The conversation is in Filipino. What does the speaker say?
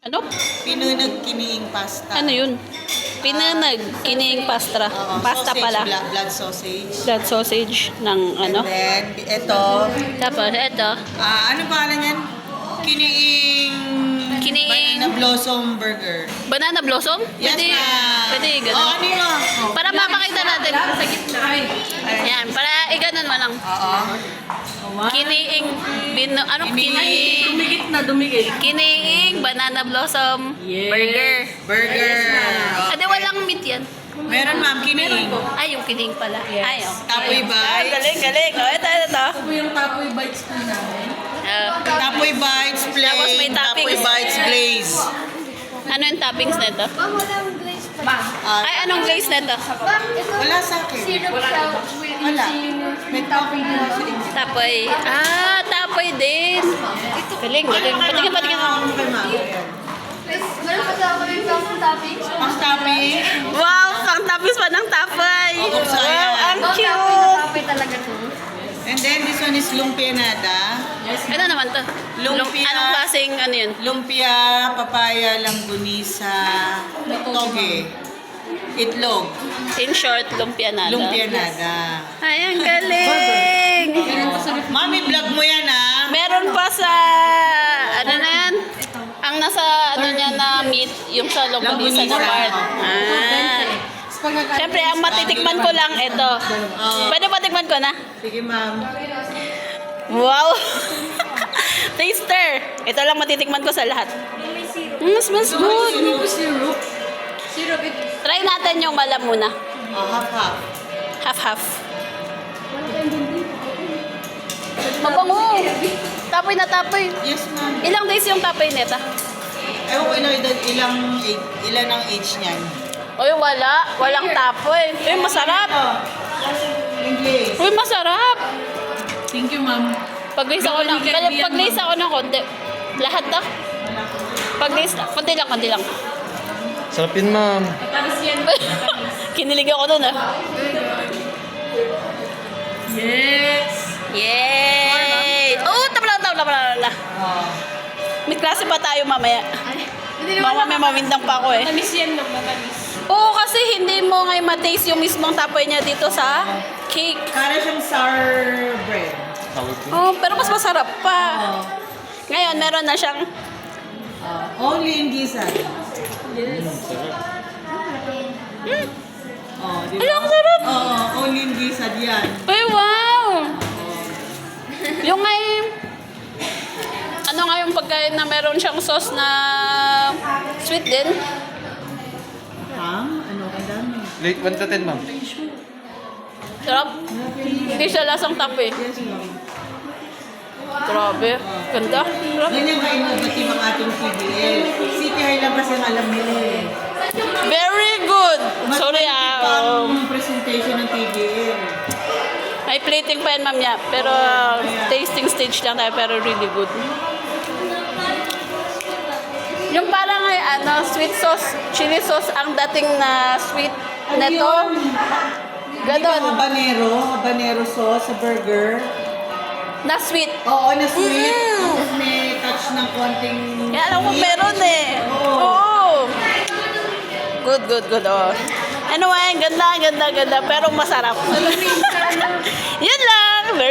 Ano? Pinunag kiniing pasta. Ano yun? Pinanag, kiniing pasta. Oo, Pasta sausage, pala. Blood sausage. Blood sausage ng ano. And then, ito. Tapos, ito. Ano pangalan yan? Kiniing... Kiniing- Banana Blossom Burger. Banana blossom? Yes, Pwede, ma'am. pwede Oh, ganun. ano yun? Para mapakita natin. Sa gitna. Yan, para iganon mo lang. Oo. Kiniing, anong kiniing? Dumigit na, dumigit. Kiniing banana blossom Yes. burger. Burger. Ade, walang meat yan. Meron ma'am, kiniing. Ay, yung kiniing pala. Yes. Ay, oh. Tapoy bites. Galing, galing. Oh, ito. Ito po yung tapoy bites po namin. Tapoy bites plain. Tapos may Tapoy toppings. bites glaze. Ano yung toppings nito? Ma'am, walang glaze pa. Ay, anong glaze nito? Ma'am, ito Wala sa akin. syrup siya with Wala. may topping din sa inyo. Tapoy. Ah, tapoy din. Galing, galing. Patingin, patingin. Okay ma'am. Meron pa daw kami pang toppings. Pang topping. Wow, pang toppings pa ng tapoy. Oo, sayang. Wow, ang Oh, cute. topping talaga to. And then this one is lumpia nada. Ano naman to? Lumpia. Anong klaseng ano yun? Lumpia, papaya, langgunisa, toge, itlog, In short, lumpia nada. lumpia nada. Ay, ang galing. Mami, vlog mo yan ah. Meron pa sa, ano na yan? Ang nasa, ano niya na meat, yung sa longganisa na part. Ah. Siyempre, ang matitikman ko lang ito. Pwede matikman ko na? Sige ma'am. Wow! Taster! Ito lang matitikman ko sa lahat. Smells good. Syrup. Syrup ito. Try natin yung malam muna. Half-half. Half-half. Mabango! Tapoy na tapoy. Yes ma'am. Ilang days yung tapoy neta? Ewan ko ilan ang age niyan. Uy, wala. Walang tapoy. Uy, masarap. English. Uy, masarap. Thank you, ma'am. Pag-lace ako ng, pag-lace ako ng konti. Lahat na. Pag-lace, konti lang, konti lang. Sarap yun, ma'am. Tapos yan. Kinilig ako dun ah. Yes. Yay! Oh, tabla. Oh. May klase pa tayo mamaya. Mamaya mawindang pa ako eh. Matamis yan, ma'am. Matamis. Oo, kasi hindi mo ngayon mataste yung mismong tapoy niya dito sa cake. Para siyang sour bread. Tawag ko. Oh, pero mas masarap pa. Ngayon, meron na siyang Only in Gisan. Oh, di Ay, ba? ang sarap! Oo, only in Gisan yan. Ay, wow! Yung ngayon, ano nga yung pagkain na meron siyang sauce na sweet din? Ano ka dami? Late 1 to 10, ma'am. Sarap. Hindi siya lasang tapoy. Yes, ma'am. Grabe. Ganda. Sarap. Ganyan ka innovative ang ating TBL. City High lang kasi ang alam nila eh. Very good. Mas Sorry mahigpit pa ang presentation ng TBL. May plating pa yan, ma'am niya. Pero tasting stage lang tayo, pero really good. Yung parang sweet sauce, chili sauce, ang dating na sweet na to. Ganon. Habanero sauce sa burger. Na sweet. Oo, na sweet. Mm. Tapos may touch ng konting... Kaya alam mo, meron eh. Oo. Oo. Good. Oh. Anyway, ganda. Pero masarap. Yun